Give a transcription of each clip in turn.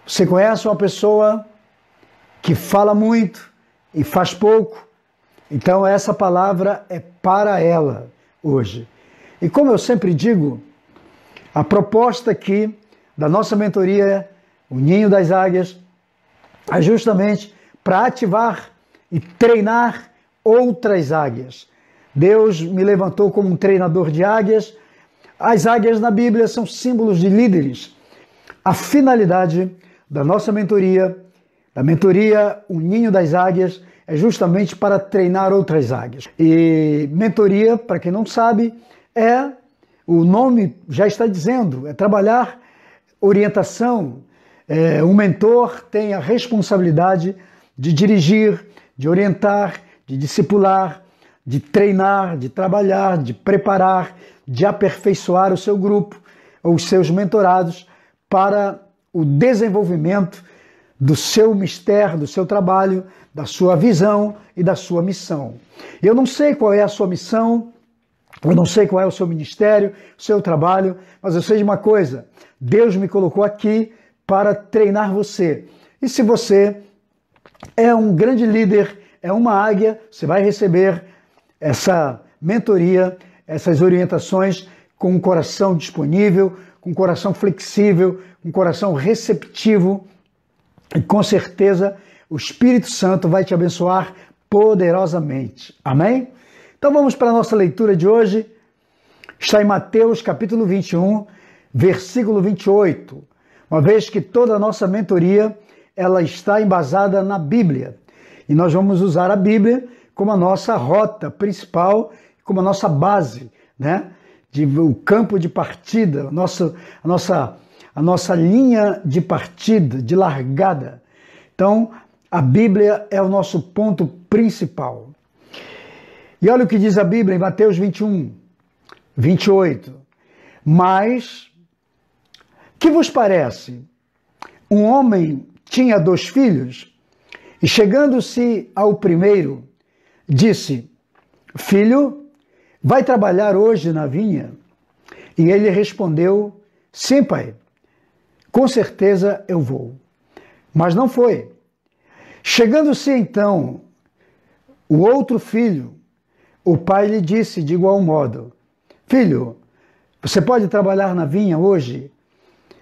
Você conhece uma pessoa que fala muito e faz pouco? Então essa palavra é para ela hoje. E como eu sempre digo, a proposta aqui da nossa mentoria, o Ninho das Águias, é justamente para ativar e treinar outras águias. Deus me levantou como um treinador de águias. As águias na Bíblia são símbolos de líderes. A finalidade da nossa mentoria, da mentoria O Ninho das Águias, é justamente para treinar outras águias. E mentoria, para quem não sabe, o nome já está dizendo, é trabalhar orientação. Um mentor tem a responsabilidade de dirigir, de orientar, de discipular, de treinar, de trabalhar, de preparar, de aperfeiçoar o seu grupo, ou os seus mentorados, para o desenvolvimento do seu mistério, do seu trabalho, da sua visão e da sua missão. Eu não sei qual é a sua missão, eu não sei qual é o seu ministério, o seu trabalho, mas eu sei de uma coisa: Deus me colocou aqui para treinar você. E se você é um grande líder, é uma águia, você vai receber essa mentoria, essas orientações com um coração disponível, com um coração flexível, com um coração receptivo, e com certeza o Espírito Santo vai te abençoar poderosamente. Amém? Então vamos para a nossa leitura de hoje. Está em Mateus capítulo 21, versículo 28. Uma vez que toda a nossa mentoria ela está embasada na Bíblia. E nós vamos usar a Bíblia como a nossa rota principal, como a nossa base, né? O campo de partida, a nossa linha de partida, de largada. Então, a Bíblia é o nosso ponto principal. E olha o que diz a Bíblia em Mateus 21, 28. Mas, que vos parece? Um homem tinha 2 filhos, e chegando-se ao primeiro, disse: Filho, vai trabalhar hoje na vinha? E ele respondeu: Sim, pai, com certeza eu vou. Mas não foi. Chegando-se então o outro filho, o pai lhe disse de igual modo: Filho, você pode trabalhar na vinha hoje?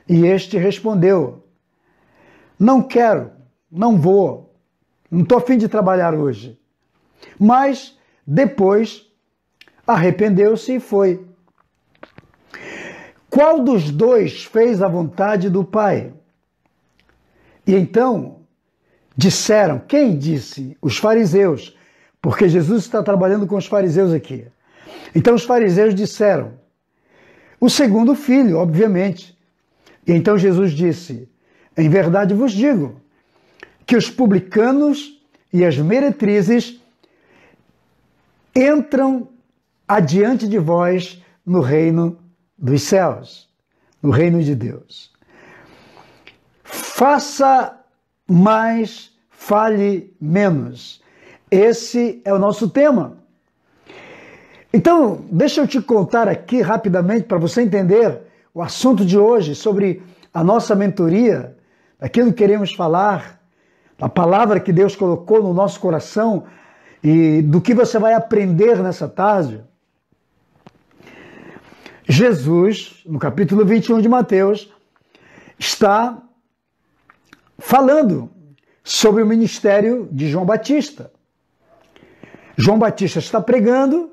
E este respondeu: Não quero, não vou, não estou a fim de trabalhar hoje. Mas depois arrependeu-se e foi. Qual dos 2 fez a vontade do pai? E então disseram, quem disse? Os fariseus, porque Jesus está trabalhando com os fariseus aqui. Então os fariseus disseram, o segundo filho, obviamente. E então Jesus disse, em verdade vos digo, que os publicanos e as meretrizes entram adiante de vós no reino dos céus, no reino de Deus. Faça mais, fale menos. Esse é o nosso tema. Então, deixa eu te contar aqui rapidamente para você entender o assunto de hoje sobre a nossa mentoria, daquilo que queremos falar, da palavra que Deus colocou no nosso coração e do que você vai aprender nessa tarde. Jesus, no capítulo 21 de Mateus, está falando sobre o ministério de João Batista. João Batista está pregando,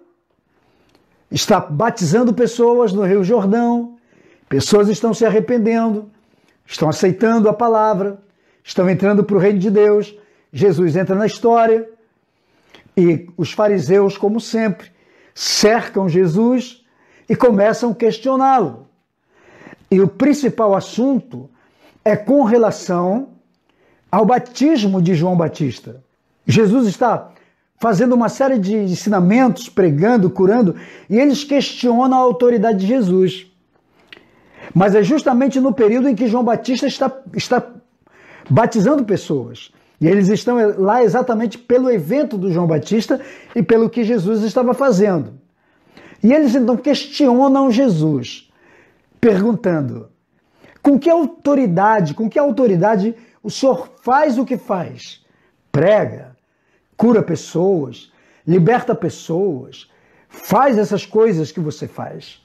está batizando pessoas no Rio Jordão, pessoas estão se arrependendo, estão aceitando a palavra, estão entrando para o reino de Deus. Jesus entra na história e os fariseus, como sempre, cercam Jesus e começam a questioná-lo. E o principal assunto é com relação ao batismo de João Batista. Jesus está fazendo uma série de ensinamentos, pregando, curando, e eles questionam a autoridade de Jesus. Mas é justamente no período em que João Batista está batizando pessoas. E eles estão lá exatamente pelo evento do João Batista e pelo que Jesus estava fazendo. E eles então questionam Jesus, perguntando, Com que autoridade o Senhor faz o que faz? Prega, cura pessoas, liberta pessoas, faz essas coisas que você faz.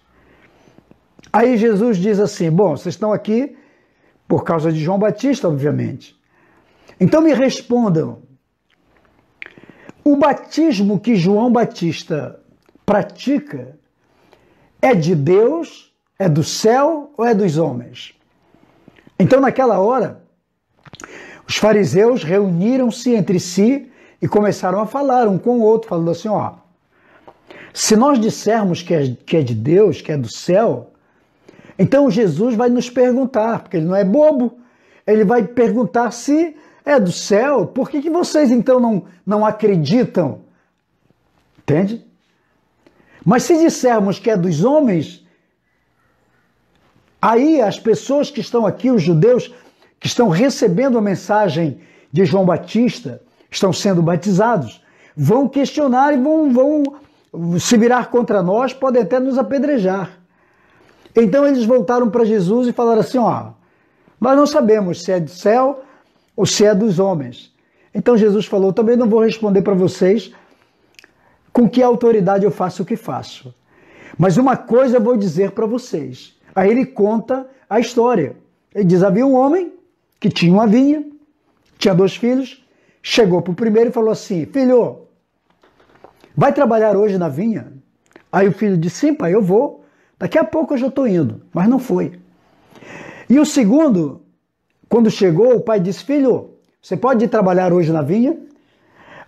Aí Jesus diz assim, bom, vocês estão aqui por causa de João Batista, obviamente. Então me respondam, o batismo que João Batista pratica é de Deus, é do céu ou é dos homens? Então naquela hora, os fariseus reuniram-se entre si e começaram a falar um com o outro, falando assim, ó, se nós dissermos que é de Deus, que é do céu, então Jesus vai nos perguntar, porque ele não é bobo, ele vai perguntar se é do céu, por que vocês então não acreditam? Entende? Mas se dissermos que é dos homens, aí as pessoas que estão aqui, os judeus, que estão recebendo a mensagem de João Batista, estão sendo batizados, vão questionar e vão se virar contra nós, podem até nos apedrejar. Então eles voltaram para Jesus e falaram assim, ó, nós não sabemos se é do céu ou se é dos homens. Então Jesus falou, também não vou responder para vocês com que autoridade eu faço o que faço. Mas uma coisa eu vou dizer para vocês. Aí ele conta a história. Ele diz, havia um homem que tinha uma vinha, tinha 2 filhos, chegou para o primeiro e falou assim, filho, vai trabalhar hoje na vinha? Aí o filho disse, sim pai, eu vou. Daqui a pouco eu já estou indo, mas não foi. E o segundo, quando chegou, o pai disse, filho, você pode ir trabalhar hoje na vinha?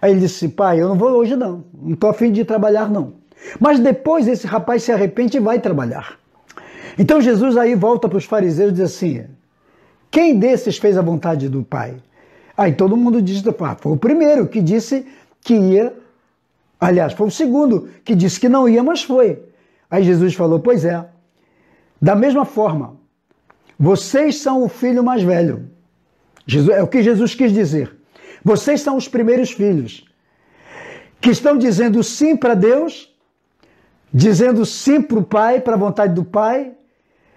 Aí ele disse, pai, eu não vou hoje não estou a fim de ir trabalhar não. Mas depois esse rapaz se arrepende e vai trabalhar. Então Jesus aí volta para os fariseus e diz assim, quem desses fez a vontade do pai? Aí todo mundo diz, foi o primeiro que disse que ia, aliás, foi o segundo que disse que não ia, mas foi. Aí Jesus falou, pois é, da mesma forma, vocês são o filho mais velho. É o que Jesus quis dizer. Vocês são os primeiros filhos, que estão dizendo sim para Deus, dizendo sim para o Pai, para a vontade do Pai,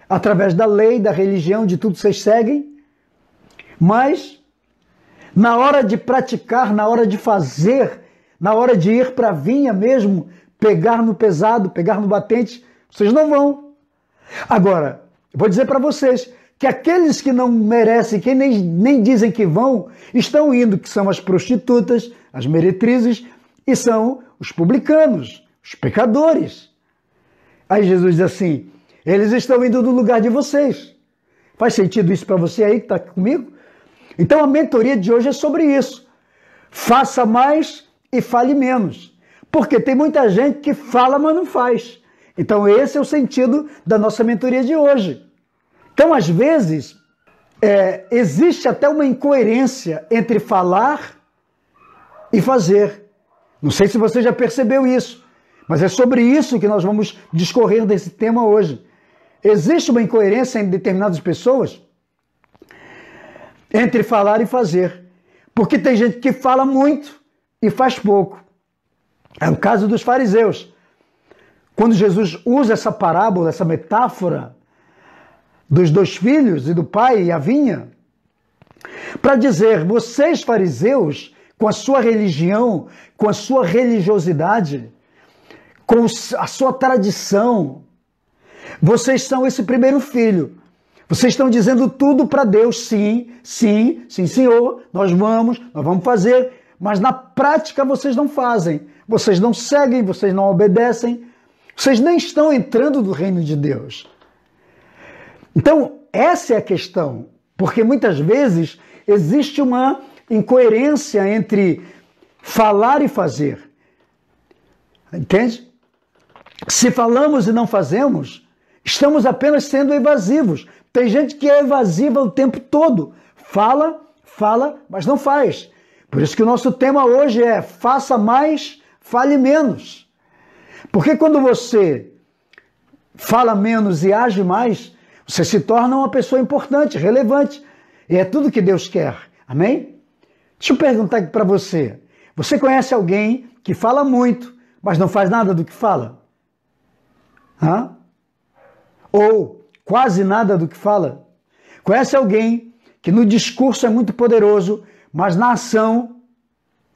através da lei, da religião, de tudo que vocês seguem, mas na hora de praticar, na hora de fazer, na hora de ir para a vinha mesmo, pegar no pesado, pegar no batente, vocês não vão. Agora, eu vou dizer para vocês que aqueles que não merecem, que nem dizem que vão, estão indo, que são as prostitutas, as meretrizes, e são os publicanos, os pecadores. Aí Jesus diz assim, eles estão indo no lugar de vocês. Faz sentido isso para você aí que está comigo? Então a mentoria de hoje é sobre isso. Faça mais e fale menos. Porque tem muita gente que fala, mas não faz. Então esse é o sentido da nossa mentoria de hoje. Então, às vezes, existe até uma incoerência entre falar e fazer. Não sei se você já percebeu isso, mas é sobre isso que nós vamos discorrer desse tema hoje. Existe uma incoerência em determinadas pessoas entre falar e fazer. Porque tem gente que fala muito e faz pouco. É o caso dos fariseus. Quando Jesus usa essa parábola, essa metáfora dos 2 filhos e do pai e a vinha, para dizer, vocês fariseus, com a sua religião, com a sua religiosidade, com a sua tradição, vocês são esse primeiro filho. Vocês estão dizendo tudo para Deus, sim, sim, sim, Senhor, nós vamos fazer, mas na prática vocês não fazem, vocês não seguem, vocês não obedecem, vocês nem estão entrando no reino de Deus. Então, essa é a questão, porque muitas vezes existe uma incoerência entre falar e fazer. Entende? Se falamos e não fazemos, estamos apenas sendo evasivos. Tem gente que é evasiva o tempo todo. Fala, mas não faz. Por isso que o nosso tema hoje é faça mais, fale menos. Porque quando você fala menos e age mais, você se torna uma pessoa importante, relevante. E é tudo que Deus quer. Amém? Deixa eu perguntar aqui para você. Você conhece alguém que fala muito, mas não faz nada do que fala? Hã? Ou quase nada do que fala? Conhece alguém que no discurso é muito poderoso, mas na ação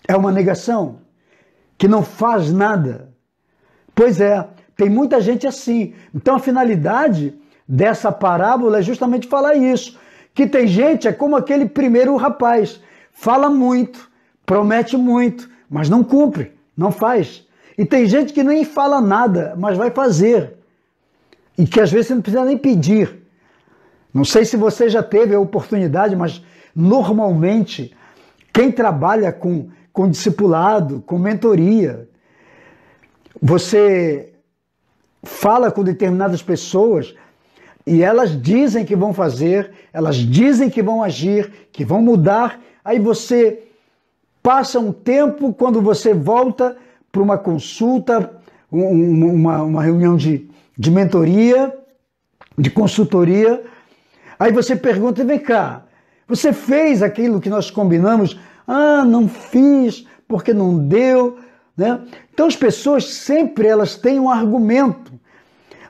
é uma negação, que não faz nada? Pois é, tem muita gente assim. Então a finalidade dessa parábola é justamente falar isso, que tem gente, é como aquele primeiro rapaz, fala muito, promete muito, mas não cumpre, não faz. E tem gente que nem fala nada, mas vai fazer. E que às vezes você não precisa nem pedir. Não sei se você já teve a oportunidade, mas normalmente quem trabalha com discipulado, com mentoria, você fala com determinadas pessoas e elas dizem que vão fazer, elas dizem que vão agir, que vão mudar, aí você passa um tempo, quando você volta para uma consulta, uma reunião de mentoria, de consultoria, aí você pergunta, vem cá, você fez aquilo que nós combinamos? Ah, não fiz, porque não deu, né? Então as pessoas sempre elas têm um argumento.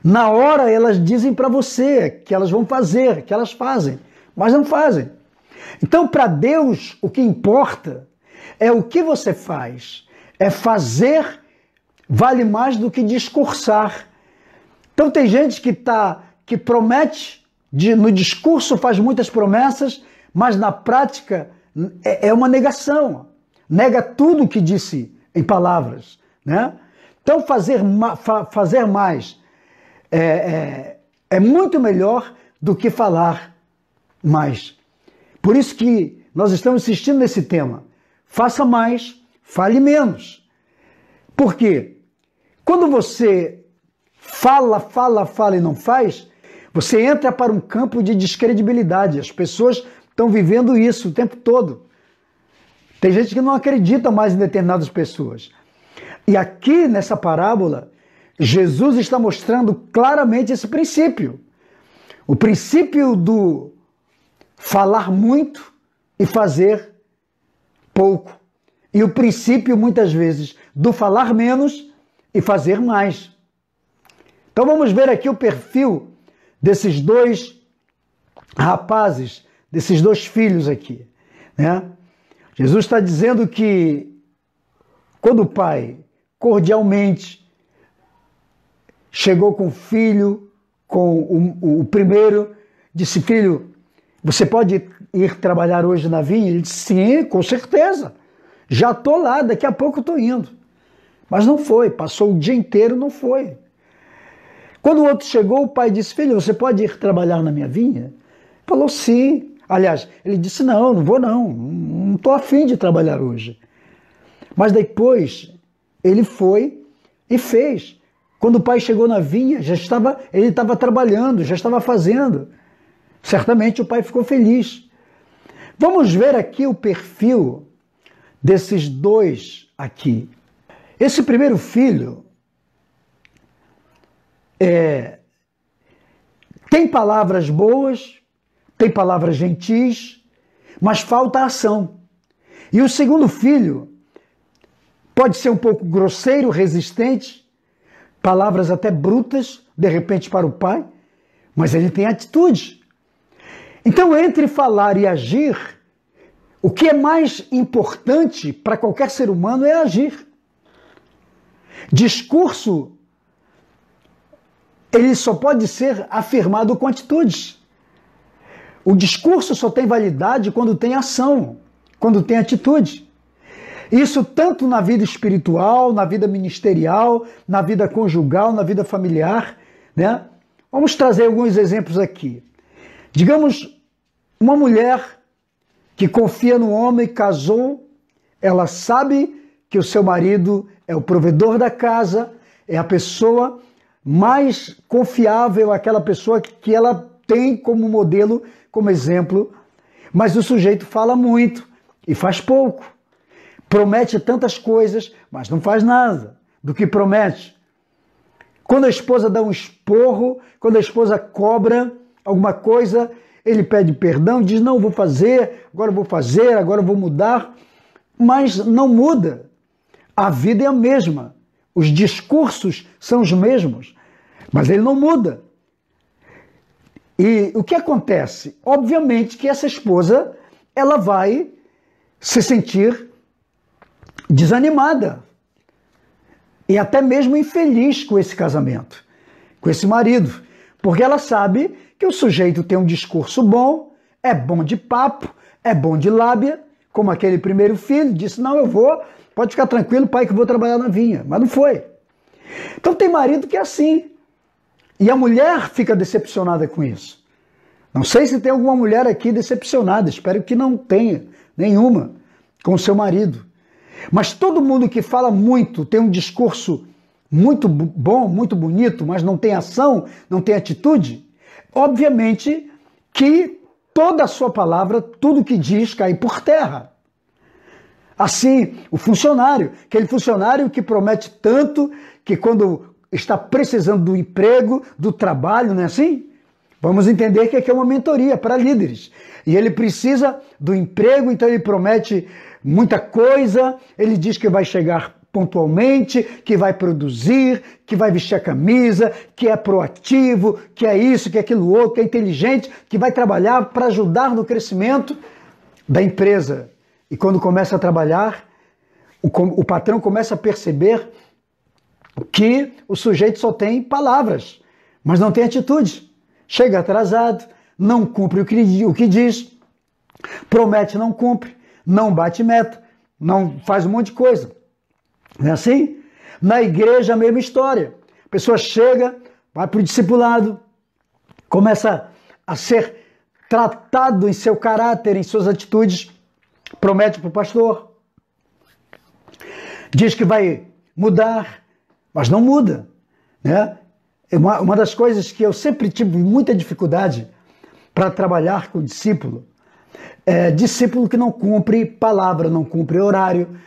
Na hora elas dizem para você que elas vão fazer, que elas fazem, mas não fazem. Então para Deus o que importa é o que você faz. É fazer vale mais do que discursar. Então tem gente que promete, no discurso faz muitas promessas, mas na prática é uma negação. Nega tudo o que disse em palavras, né? Então fazer mais é muito melhor do que falar mais. Por isso que nós estamos insistindo nesse tema. Faça mais, fale menos. Por quê? Quando você fala e não faz, você entra para um campo de descredibilidade. As pessoas estão vivendo isso o tempo todo. Tem gente que não acredita mais em determinadas pessoas. E aqui nessa parábola, Jesus está mostrando claramente esse princípio. O princípio do falar muito e fazer pouco. E o princípio, muitas vezes, do falar menos e fazer mais. Então vamos ver aqui o perfil desses dois rapazes, desses dois filhos aqui, né? Jesus está dizendo que quando o pai cordialmente chegou com o filho, com o primeiro, disse, filho, você pode ir trabalhar hoje na vinha? Ele disse, sim, com certeza. Já estou lá, daqui a pouco estou indo. Mas não foi, passou o dia inteiro, não foi. Quando o outro chegou, o pai disse, filho, você pode ir trabalhar na minha vinha? Falou, sim. Aliás, ele disse, não vou não estou afim de trabalhar hoje. Mas depois, ele foi e fez. Quando o pai chegou na vinha, ele estava trabalhando, já estava fazendo. Certamente o pai ficou feliz. Vamos ver aqui o perfil desses dois aqui. Esse primeiro filho tem palavras boas, tem palavras gentis, mas falta ação. E o segundo filho pode ser um pouco grosseiro, resistente, palavras até brutas, de repente para o pai, mas ele tem atitude. Então, entre falar e agir, o que é mais importante para qualquer ser humano é agir. Discurso, ele só pode ser afirmado com atitudes. O discurso só tem validade quando tem ação, quando tem atitude. Isso tanto na vida espiritual, na vida ministerial, na vida conjugal, na vida familiar, né? Vamos trazer alguns exemplos aqui. Digamos, uma mulher que confia no homem, casou, ela sabe que o seu marido é o provedor da casa, é a pessoa mais confiável, aquela pessoa que ela tem como modelo, como exemplo, mas o sujeito fala muito e faz pouco. Promete tantas coisas, mas não faz nada do que promete. Quando a esposa dá um esporro, quando a esposa cobra alguma coisa, ele pede perdão, diz, não, vou fazer, agora vou mudar, mas não muda. A vida é a mesma, os discursos são os mesmos, mas ele não muda. E o que acontece? Obviamente que essa esposa, ela vai se sentir desanimada e até mesmo infeliz com esse casamento, com esse marido, porque ela sabe que o sujeito tem um discurso bom, é bom de papo, é bom de lábia, como aquele primeiro filho, disse, não, eu vou, pode ficar tranquilo, pai, que eu vou trabalhar na vinha, mas não foi. Então tem marido que é assim, e a mulher fica decepcionada com isso. Não sei se tem alguma mulher aqui decepcionada, espero que não tenha nenhuma com o seu marido. Mas todo mundo que fala muito, tem um discurso muito bom, muito bonito, mas não tem ação, não tem atitude, obviamente que toda a sua palavra, tudo que diz, cai por terra. Assim, o funcionário, aquele funcionário que promete tanto que quando está precisando do emprego, do trabalho, não é assim? Vamos entender que aqui é uma mentoria para líderes. E ele precisa do emprego, então ele promete muita coisa, ele diz que vai chegar pontualmente, que vai produzir, que vai vestir a camisa, que é proativo, que é isso, que é aquilo outro, que é inteligente, que vai trabalhar para ajudar no crescimento da empresa. E quando começa a trabalhar, o patrão começa a perceber que o sujeito só tem palavras, mas não tem atitude. Chega atrasado, não cumpre o que diz, promete, não cumpre, não bate meta, não faz um monte de coisa. Não é assim? Na igreja a mesma história. A pessoa chega, vai para o discipulado, começa a ser tratado em seu caráter, em suas atitudes, promete para o pastor, diz que vai mudar, mas não muda, né? Uma das coisas que eu sempre tive muita dificuldade para trabalhar com discípulo é discípulo que não cumpre palavra, não cumpre horário,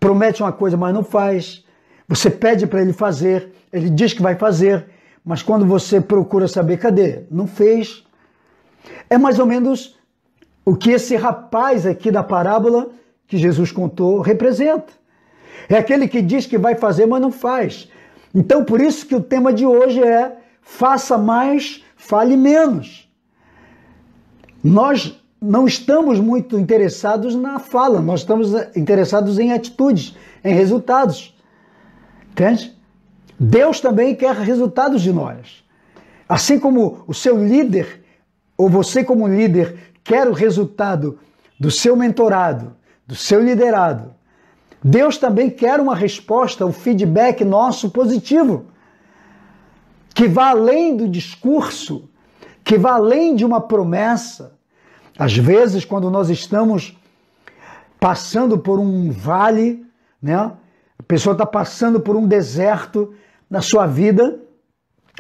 promete uma coisa, mas não faz. Você pede para ele fazer, ele diz que vai fazer, mas quando você procura saber, cadê? Não fez. É mais ou menos o que esse rapaz aqui da parábola que Jesus contou representa. É aquele que diz que vai fazer, mas não faz. Então, por isso que o tema de hoje é faça mais, fale menos. Nós não estamos muito interessados na fala, nós estamos interessados em atitudes, em resultados. Entende? Deus também quer resultados de nós. Assim como o seu líder, ou você como líder, quer o resultado do seu mentorado, do seu liderado, Deus também quer uma resposta, um feedback nosso positivo, que vá além do discurso, que vá além de uma promessa. Às vezes, quando nós estamos passando por um vale, né? A pessoa está passando por um deserto na sua vida,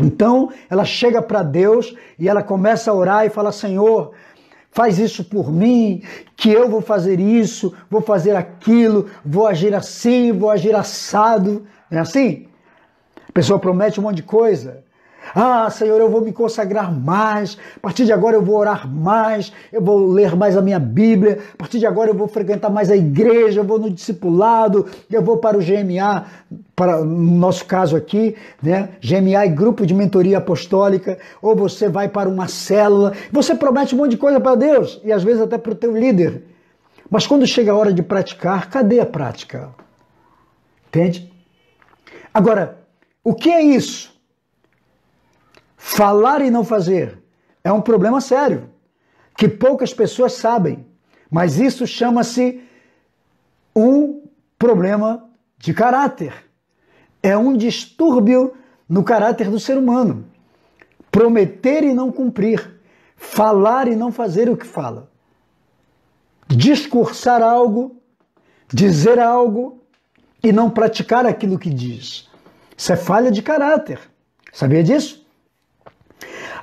então ela chega para Deus e ela começa a orar e fala, Senhor, faz isso por mim, que eu vou fazer isso, vou fazer aquilo, vou agir assim, vou agir assado. Não é assim? A pessoa promete um monte de coisa. Ah, Senhor, eu vou me consagrar mais, a partir de agora eu vou orar mais, eu vou ler mais a minha Bíblia, a partir de agora eu vou frequentar mais a igreja, eu vou no discipulado, eu vou para o GMA, no nosso caso aqui, né? GMA é Grupo de Mentoria Apostólica, ou você vai para uma célula, você promete um monte de coisa para Deus, e às vezes até para o teu líder, mas quando chega a hora de praticar, cadê a prática? Entende? Agora, o que é isso? Falar e não fazer é um problema sério, que poucas pessoas sabem, mas isso chama-se um problema de caráter. É um distúrbio no caráter do ser humano. Prometer e não cumprir, falar e não fazer o que fala. Discursar algo, dizer algo e não praticar aquilo que diz. Isso é falha de caráter. Sabia disso?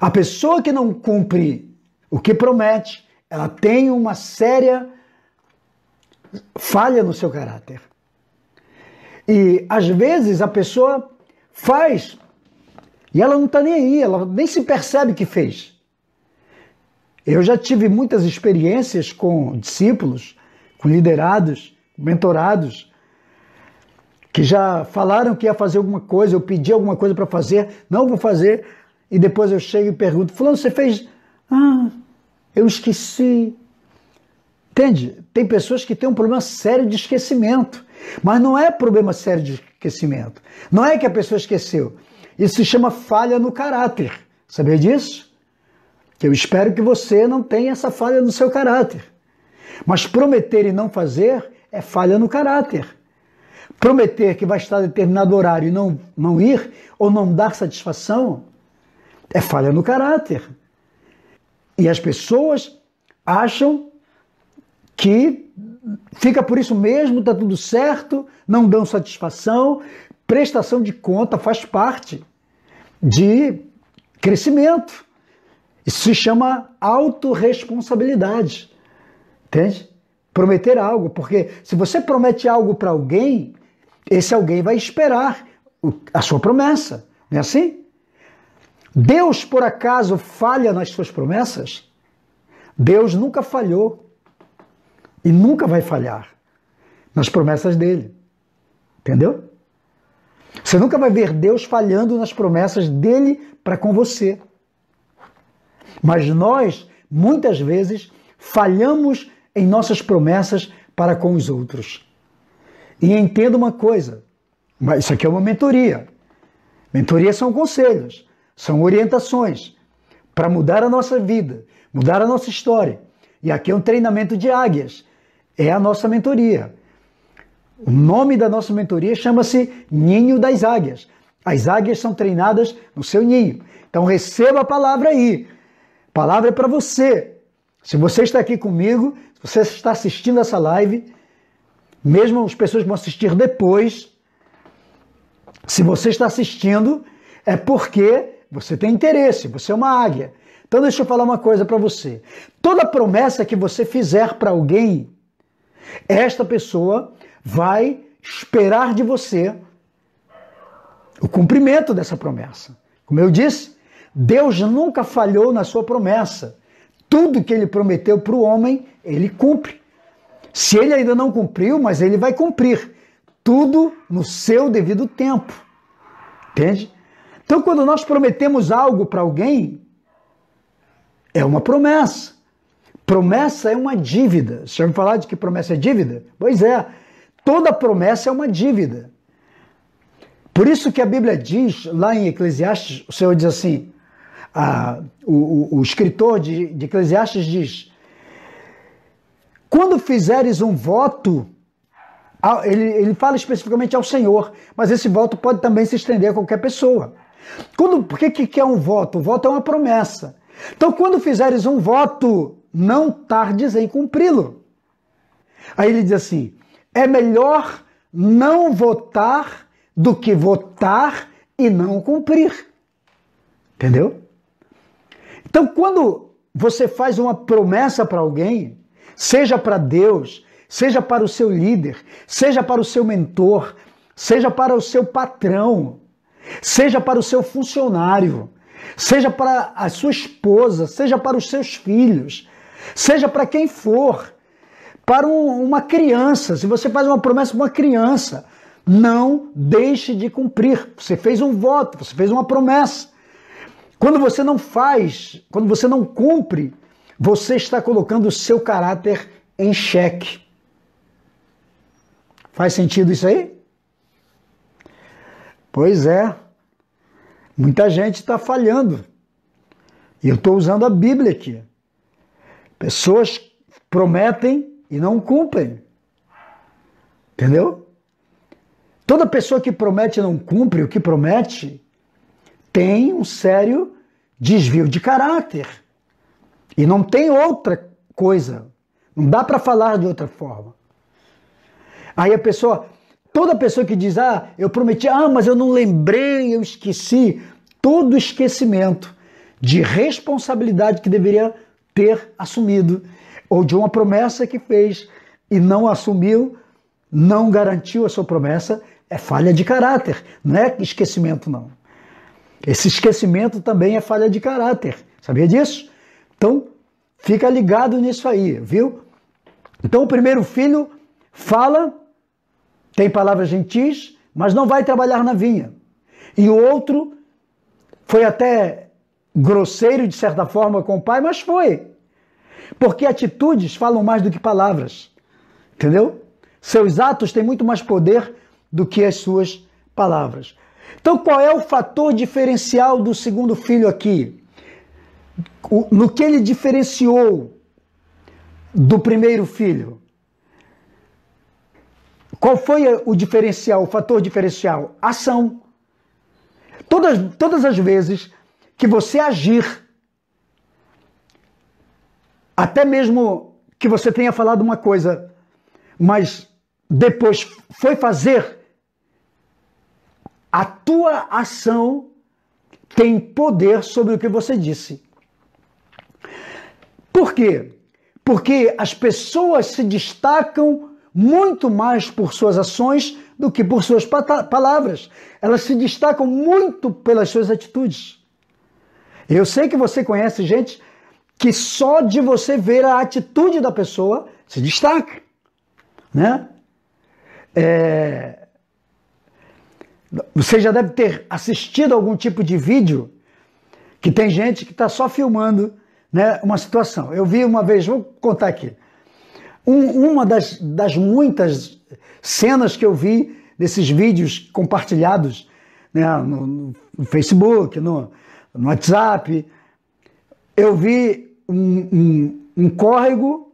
A pessoa que não cumpre o que promete, ela tem uma séria falha no seu caráter. E às vezes a pessoa faz e ela não está nem aí, ela nem se percebe que fez. Eu já tive muitas experiências com discípulos, com liderados, mentorados, que já falaram que ia fazer alguma coisa, eu pedi alguma coisa para fazer, não vou fazer. e depois eu chego e pergunto, fulano, você fez? Ah, eu esqueci. Entende? Tem pessoas que têm um problema sério de esquecimento, mas não é problema sério de esquecimento. Não é que a pessoa esqueceu. Isso se chama falha no caráter. Sabia disso? Eu espero que você não tenha essa falha no seu caráter. Mas prometer e não fazer é falha no caráter. Prometer que vai estar em determinado horário e não ir, ou não dar satisfação, é falha no caráter. E as pessoas acham que fica por isso mesmo, está tudo certo, não dão satisfação, prestação de conta faz parte de crescimento. Isso se chama autorresponsabilidade. Entende? Prometer algo, porque se você promete algo para alguém, esse alguém vai esperar a sua promessa, não é assim? Deus, por acaso, falha nas suas promessas? Deus nunca falhou e nunca vai falhar nas promessas dele. Entendeu? Você nunca vai ver Deus falhando nas promessas dele para com você. Mas nós, muitas vezes, falhamos em nossas promessas para com os outros. E entenda uma coisa, mas isso aqui é uma mentoria. Mentoria são conselhos, são orientações para mudar a nossa vida, mudar a nossa história. E aqui é um treinamento de águias, é a nossa mentoria. O nome da nossa mentoria chama-se Ninho das Águias. As águias são treinadas no seu ninho. Então receba a palavra aí. A palavra é para você. Se você está aqui comigo, se você está assistindo essa live, mesmo as pessoas que vão assistir depois, se você está assistindo, é porque você tem interesse, você é uma águia. Então deixa eu falar uma coisa para você. Toda promessa que você fizer para alguém, esta pessoa vai esperar de você o cumprimento dessa promessa. Como eu disse, Deus nunca falhou na sua promessa. Tudo que ele prometeu para o homem, ele cumpre. Se ele ainda não cumpriu, mas ele vai cumprir. Tudo no seu devido tempo. Entende? Então, quando nós prometemos algo para alguém, é uma promessa. Promessa é uma dívida. Você já ouviu falar de que promessa é dívida? Pois é. Toda promessa é uma dívida. Por isso que a Bíblia diz, lá em Eclesiastes, o Senhor diz assim, o escritor de Eclesiastes diz, quando fizeres um voto, ele fala especificamente ao Senhor, mas esse voto pode também se estender a qualquer pessoa. Por que é um voto? O voto é uma promessa. Então, quando fizeres um voto, não tardes em cumpri-lo. Aí ele diz assim, é melhor não votar do que votar e não cumprir. Entendeu? Então, quando você faz uma promessa para alguém, seja para Deus, seja para o seu líder, seja para o seu mentor, seja para o seu patrão, seja para o seu funcionário, seja para a sua esposa, seja para os seus filhos, seja para quem for, para uma criança, se você faz uma promessa para uma criança, não deixe de cumprir. Você fez um voto, você fez uma promessa. Quando você não faz, quando você não cumpre, você está colocando o seu caráter em xeque. Faz sentido isso aí? Pois é. Muita gente está falhando. E eu estou usando a Bíblia aqui. Pessoas prometem e não cumprem. Entendeu? Toda pessoa que promete e não cumpre o que promete tem um sério desvio de caráter. E não tem outra coisa. Não dá para falar de outra forma. Aí toda pessoa que diz, eu prometi, mas eu não lembrei, eu esqueci. Todo esquecimento de responsabilidade que deveria ter assumido, ou de uma promessa que fez e não assumiu, não garantiu a sua promessa, é falha de caráter, não é esquecimento não. Esse esquecimento também é falha de caráter, sabia disso? Então, fica ligado nisso aí, viu? Então, o primeiro filho fala, tem palavras gentis, mas não vai trabalhar na vinha. E o outro foi até grosseiro de certa forma com o pai, mas foi. Porque atitudes falam mais do que palavras. Entendeu? Seus atos têm muito mais poder do que as suas palavras. Então, qual é o fator diferencial do segundo filho aqui? No que ele diferenciou do primeiro filho? Qual foi o diferencial, o fator diferencial? Ação. Todas as vezes que você agir, até mesmo que você tenha falado uma coisa, mas depois foi fazer, a tua ação tem poder sobre o que você disse. Por quê? Porque as pessoas se destacam muito mais por suas ações do que por suas palavras. Elas se destacam muito pelas suas atitudes. Eu sei que você conhece gente que só de você ver a atitude da pessoa se destaca, né? Você já deve ter assistido algum tipo de vídeo que tem gente que está só filmando, né, uma situação. Eu vi uma vez, vou contar aqui, uma das muitas cenas que eu vi desses vídeos compartilhados, né, no Facebook, no WhatsApp. Eu vi um córrego,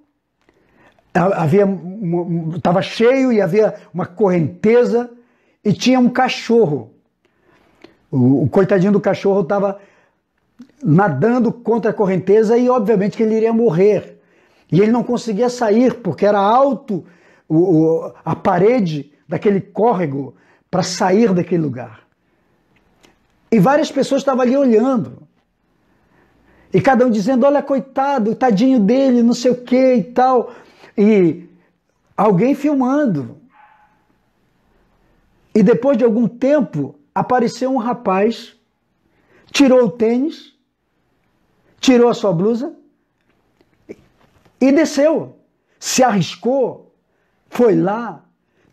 estava cheio e havia uma correnteza e tinha um cachorro. O coitadinho do cachorro estava nadando contra a correnteza e obviamente que ele iria morrer. E ele não conseguia sair porque era alto a parede daquele córrego para sair daquele lugar. E várias pessoas estavam ali olhando. E cada um dizendo, olha, coitado, tadinho dele, não sei o que e tal. E alguém filmando. E depois de algum tempo, apareceu um rapaz, tirou o tênis, tirou a sua blusa e desceu. Se arriscou, foi lá,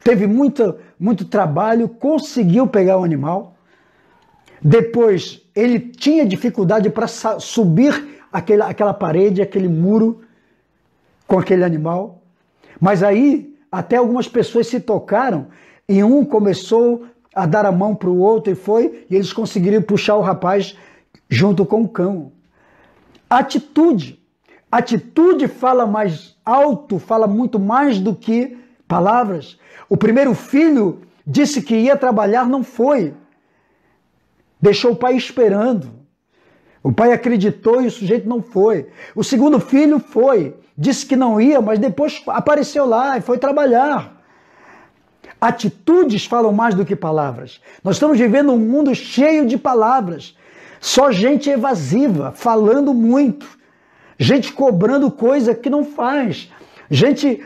teve muito trabalho, conseguiu pegar o animal. Depois, ele tinha dificuldade para subir aquela parede, aquele muro com aquele animal. Mas aí, até algumas pessoas se tocaram e um começou a dar a mão para o outro e eles conseguiram puxar o rapaz junto com o cão. Atitude. Atitude fala mais alto, fala muito mais do que palavras. O primeiro filho disse que ia trabalhar, não foi. Deixou o pai esperando. O pai acreditou e o sujeito não foi. O segundo filho foi. Disse que não ia, mas depois apareceu lá e foi trabalhar. Atitudes falam mais do que palavras. Nós estamos vivendo um mundo cheio de palavras. Só gente evasiva, falando muito. Gente cobrando coisa que não faz. Gente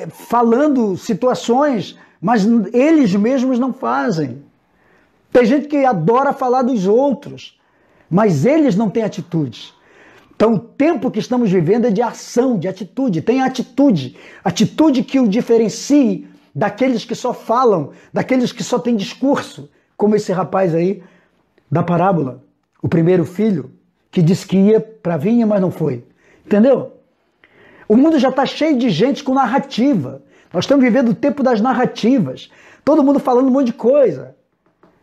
falando situações, mas eles mesmos não fazem. Tem gente que adora falar dos outros, mas eles não têm atitudes. Então o tempo que estamos vivendo é de ação, de atitude. Tem atitude. Atitude que o diferencie daqueles que só falam, daqueles que só têm discurso, como esse rapaz aí da parábola, o primeiro filho, que disse que ia para a vinha, mas não foi. Entendeu? O mundo já está cheio de gente com narrativa. Nós estamos vivendo o tempo das narrativas. Todo mundo falando um monte de coisa.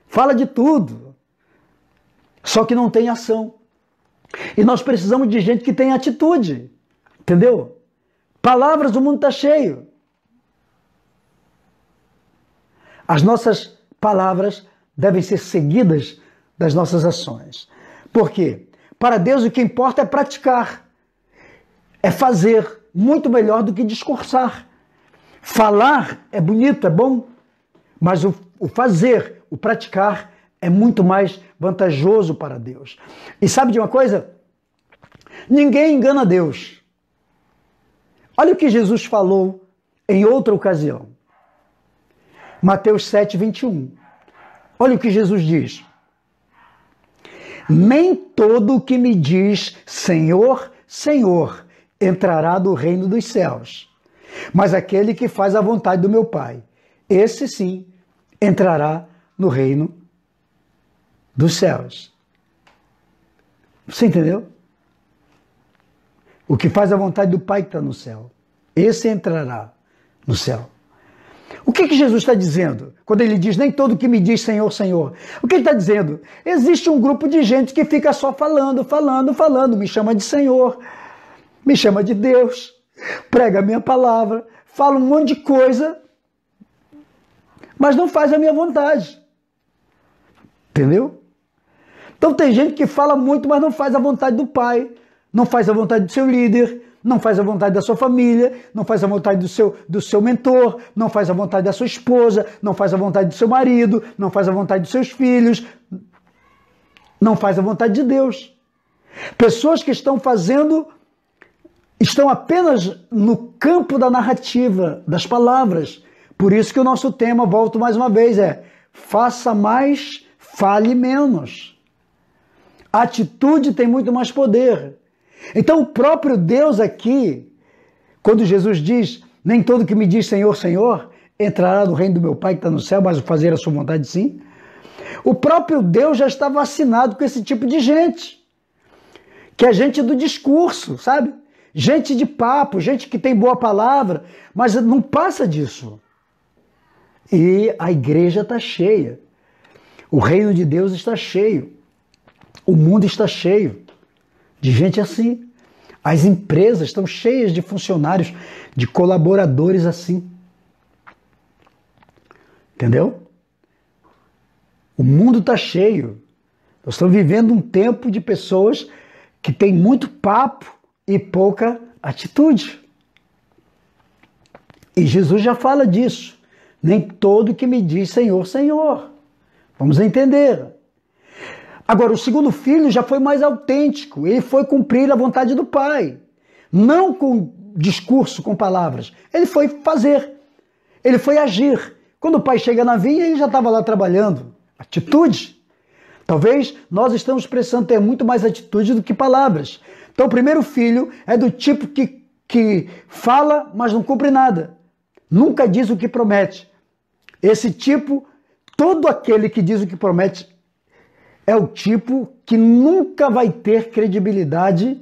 Fala de tudo. Só que não tem ação. E nós precisamos de gente que tem atitude. Entendeu? Palavras, o mundo está cheio. As nossas palavras devem ser seguidas das nossas ações. Por quê? Para Deus o que importa é praticar. É fazer muito melhor do que discursar. Falar é bonito, é bom, mas o fazer, o praticar é muito mais vantajoso para Deus. E sabe de uma coisa? Ninguém engana Deus. Olha o que Jesus falou em outra ocasião. Mateus 7, 21. Olha o que Jesus diz. Nem todo o que me diz Senhor, Senhor, entrará no reino dos céus, mas aquele que faz a vontade do meu Pai, esse sim entrará no reino dos céus. Você entendeu? O que faz a vontade do Pai que está no céu. Esse entrará no céu. O que Jesus está dizendo? Quando ele diz, nem todo que me diz Senhor, Senhor. O que ele está dizendo? Existe um grupo de gente que fica só falando, me chama de Senhor, me chama de Deus, prega a minha palavra, fala um monte de coisa, mas não faz a minha vontade. Entendeu? Então tem gente que fala muito, mas não faz a vontade do Pai, não faz a vontade do seu líder, não faz a vontade da sua família, não faz a vontade do seu mentor, não faz a vontade da sua esposa, não faz a vontade do seu marido, não faz a vontade dos seus filhos, não faz a vontade de Deus. Pessoas que estão apenas no campo da narrativa, das palavras. Por isso que o nosso tema, volto mais uma vez, é faça mais, fale menos. A atitude tem muito mais poder. Então o próprio Deus aqui, quando Jesus diz, nem todo que me diz Senhor, Senhor, entrará no reino do meu Pai que está no céu, mas fazer a sua vontade sim. O próprio Deus já está vacinado com esse tipo de gente, que é gente do discurso, sabe? Gente de papo, gente que tem boa palavra, mas não passa disso. E a igreja está cheia, o reino de Deus está cheio, o mundo está cheio de gente assim. As empresas estão cheias de funcionários, de colaboradores assim. Entendeu? O mundo está cheio. Nós estamos vivendo um tempo de pessoas que têm muito papo e pouca atitude. E Jesus já fala disso. Nem todo que me diz Senhor, Senhor. Vamos entender. Agora, o segundo filho já foi mais autêntico, ele foi cumprir a vontade do Pai, não com discurso, com palavras, ele foi fazer, ele foi agir. Quando o pai chega na vinha, ele já estava lá trabalhando. Atitude. Talvez nós estamos precisando ter muito mais atitude do que palavras. Então o primeiro filho é do tipo que fala, mas não cumpre nada, nunca diz o que promete. Esse tipo, todo aquele que diz o que promete, é o tipo que nunca vai ter credibilidade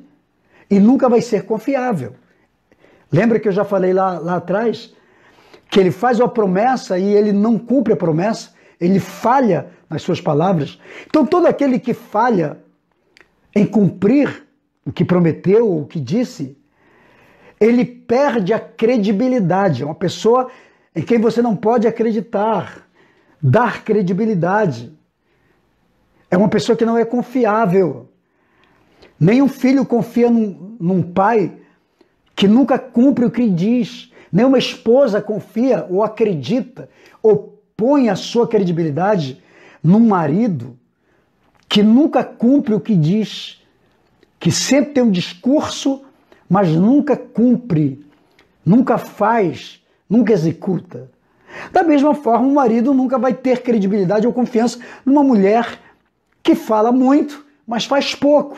e nunca vai ser confiável. Lembra que eu já falei lá atrás que ele faz uma promessa e ele não cumpre a promessa, ele falha nas suas palavras? Então todo aquele que falha em cumprir o que prometeu ou o que disse, ele perde a credibilidade. É uma pessoa em quem você não pode acreditar, dar credibilidade. É uma pessoa que não é confiável. Nenhum filho confia num pai que nunca cumpre o que diz. Nenhuma esposa confia ou acredita ou põe a sua credibilidade num marido que nunca cumpre o que diz, que sempre tem um discurso, mas nunca cumpre, nunca faz, nunca executa. Da mesma forma, um marido nunca vai ter credibilidade ou confiança numa mulher que fala muito, mas faz pouco.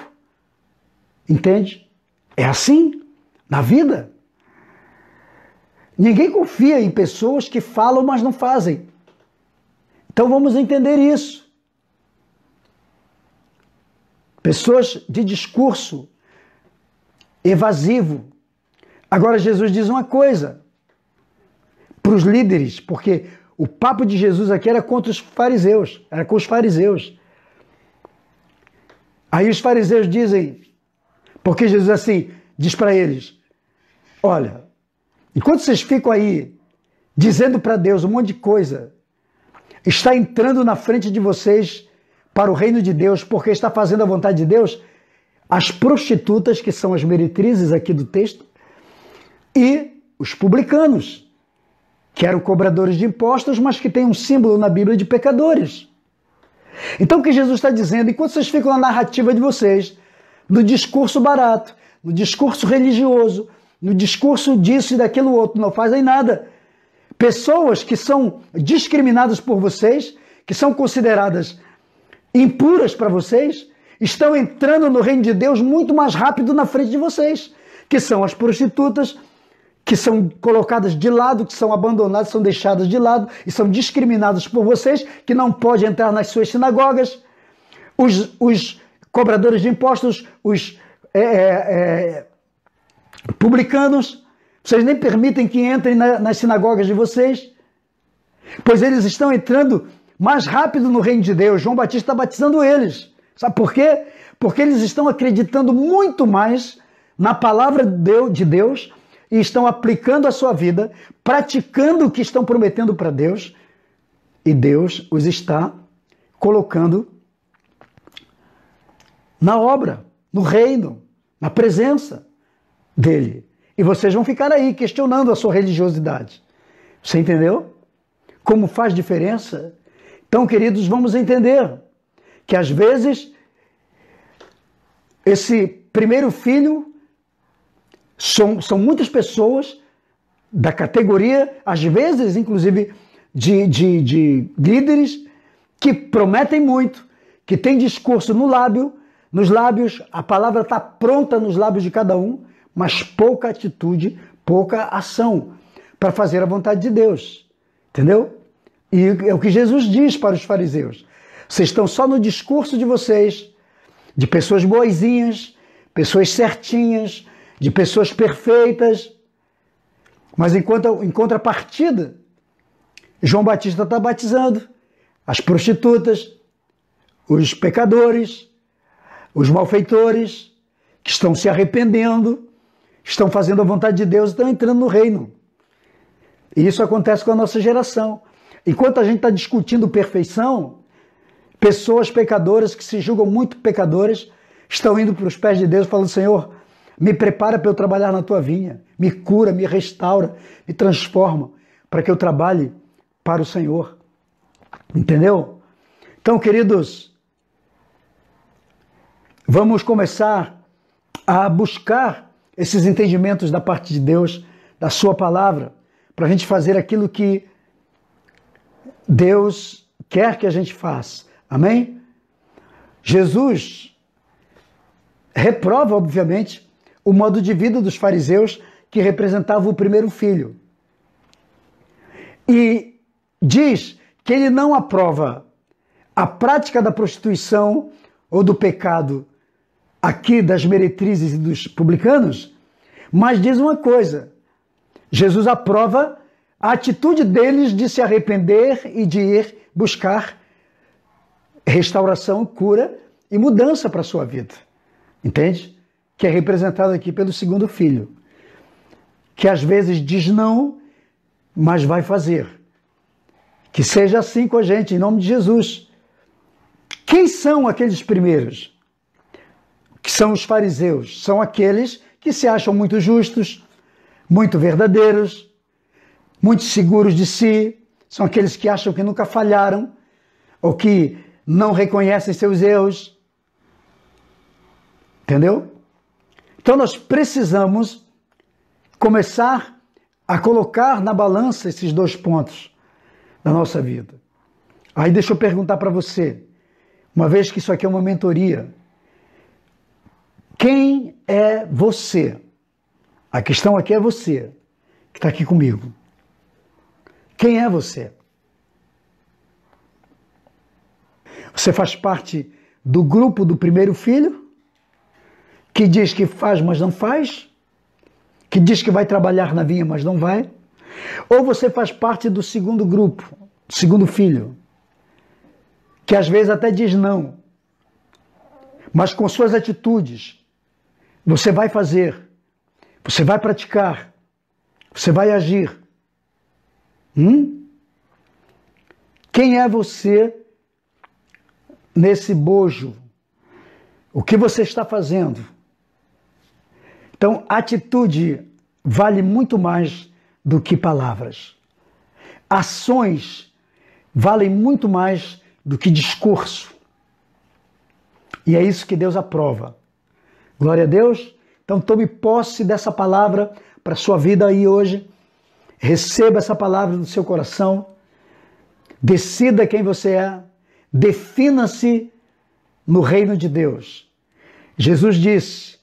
Entende? É assim na vida. Ninguém confia em pessoas que falam, mas não fazem. Então vamos entender isso. Pessoas de discurso evasivo. Agora Jesus diz uma coisa para os líderes, porque o papo de Jesus aqui era contra os fariseus, era com os fariseus. Aí os fariseus dizem, porque Jesus assim diz para eles, olha, enquanto vocês ficam aí dizendo para Deus um monte de coisa, está entrando na frente de vocês para o reino de Deus, porque está fazendo a vontade de Deus, as prostitutas, que são as meretrizes aqui do texto, e os publicanos, que eram cobradores de impostos, mas que têm um símbolo na Bíblia de pecadores. Então o que Jesus está dizendo, enquanto vocês ficam na narrativa de vocês, no discurso barato, no discurso religioso, no discurso disso e daquilo outro, não fazem nada. Pessoas que são discriminadas por vocês, que são consideradas impuras para vocês, estão entrando no reino de Deus muito mais rápido na frente de vocês, que são as prostitutas, que são colocadas de lado, que são abandonadas, são deixadas de lado e são discriminadas por vocês, que não podem entrar nas suas sinagogas, os cobradores de impostos, os publicanos, vocês nem permitem que entrem nas sinagogas de vocês, pois eles estão entrando mais rápido no reino de Deus. João Batista está batizando eles. Sabe por quê? Porque eles estão acreditando muito mais na palavra de Deus e estão aplicando a sua vida, praticando o que estão prometendo para Deus, e Deus os está colocando na obra, no reino, na presença dele. E vocês vão ficar aí questionando a sua religiosidade. Você entendeu? Como faz diferença? Então, queridos, vamos entender que às vezes esse primeiro filho são muitas pessoas da categoria, às vezes, inclusive, de líderes que prometem muito, que tem discurso nos lábios, a palavra está pronta nos lábios de cada um, mas pouca atitude, pouca ação para fazer a vontade de Deus. Entendeu? E é o que Jesus diz para os fariseus. Vocês estão só no discurso de vocês, de pessoas boazinhas, pessoas certinhas, de pessoas perfeitas, mas em contrapartida, João Batista está batizando as prostitutas, os pecadores, os malfeitores, que estão se arrependendo, estão fazendo a vontade de Deus e estão entrando no reino. E isso acontece com a nossa geração. Enquanto a gente está discutindo perfeição, pessoas pecadoras que se julgam muito pecadoras estão indo para os pés de Deus falando: Senhor, me prepara para eu trabalhar na tua vinha, me cura, me restaura, me transforma, para que eu trabalhe para o Senhor. Entendeu? Então, queridos, vamos começar a buscar esses entendimentos da parte de Deus, da sua palavra, para a gente fazer aquilo que Deus quer que a gente faça. Amém? Jesus reprova, obviamente, o modo de vida dos fariseus que representava o primeiro filho. E diz que ele não aprova a prática da prostituição ou do pecado aqui das meretrizes e dos publicanos, mas diz uma coisa: Jesus aprova a atitude deles de se arrepender e de ir buscar restauração, cura e mudança para a sua vida. Entende? Que é representado aqui pelo segundo filho, que às vezes diz não, mas vai fazer. Que seja assim com a gente, em nome de Jesus. Quem são aqueles primeiros? Que são os fariseus? São aqueles que se acham muito justos, muito verdadeiros, muito seguros de si. São aqueles que acham que nunca falharam, ou que não reconhecem seus erros. Entendeu? Então nós precisamos começar a colocar na balança esses dois pontos da nossa vida. Aí deixa eu perguntar para você, uma vez que isso aqui é uma mentoria: quem é você? A questão aqui é você, que está aqui comigo. Quem é você? Você faz parte do grupo do primeiro filho, que diz que faz, mas não faz? Que diz que vai trabalhar na vinha, mas não vai? Ou você faz parte do segundo grupo, do segundo filho, que às vezes até diz não, mas com suas atitudes você vai fazer, você vai praticar, você vai agir. Quem é você nesse bojo? O que você está fazendo? Então, atitude vale muito mais do que palavras. Ações valem muito mais do que discurso. E é isso que Deus aprova. Glória a Deus. Então, tome posse dessa palavra para a sua vida aí hoje. Receba essa palavra no seu coração. Decida quem você é. Defina-se no reino de Deus. Jesus disse: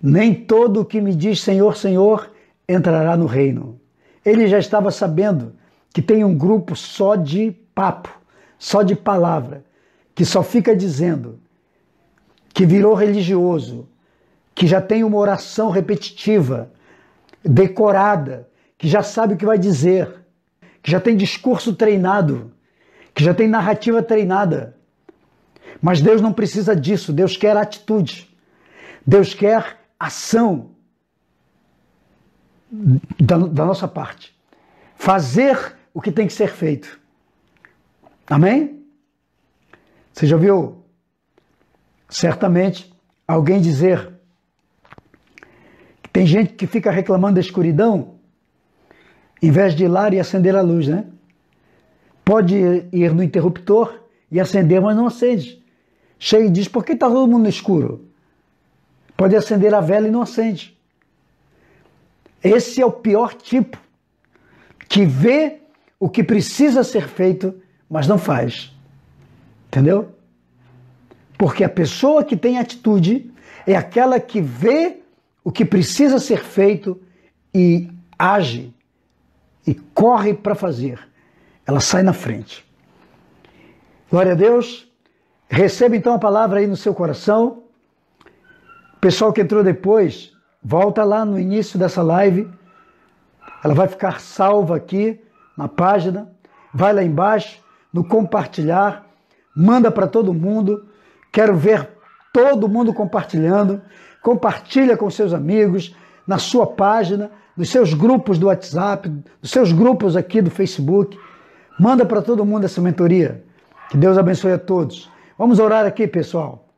nem todo o que me diz Senhor, Senhor entrará no reino. Ele já estava sabendo que tem um grupo só de papo, só de palavra, que só fica dizendo: que virou religioso, que já tem uma oração repetitiva, decorada, que já sabe o que vai dizer, que já tem discurso treinado, que já tem narrativa treinada. Mas Deus não precisa disso, Deus quer atitude, Deus quer ação da nossa parte. Fazer o que tem que ser feito. Amém? Você já ouviu certamente alguém dizer que tem gente que fica reclamando da escuridão em vez de ir lá e acender a luz, né? Pode ir no interruptor e acender, mas não acende. Chega e diz, por que está todo mundo no escuro? Pode acender a vela e não acende. Esse é o pior tipo, que vê o que precisa ser feito, mas não faz. Entendeu? Porque a pessoa que tem atitude é aquela que vê o que precisa ser feito e age e corre para fazer. Ela sai na frente. Glória a Deus. Receba então a palavra aí no seu coração. O pessoal que entrou depois, volta lá no início dessa live. Ela vai ficar salva aqui na página. Vai lá embaixo, no compartilhar. Manda para todo mundo. Quero ver todo mundo compartilhando. Compartilha com seus amigos, na sua página, nos seus grupos do WhatsApp, nos seus grupos aqui do Facebook. Manda para todo mundo essa mentoria. Que Deus abençoe a todos. Vamos orar aqui, pessoal.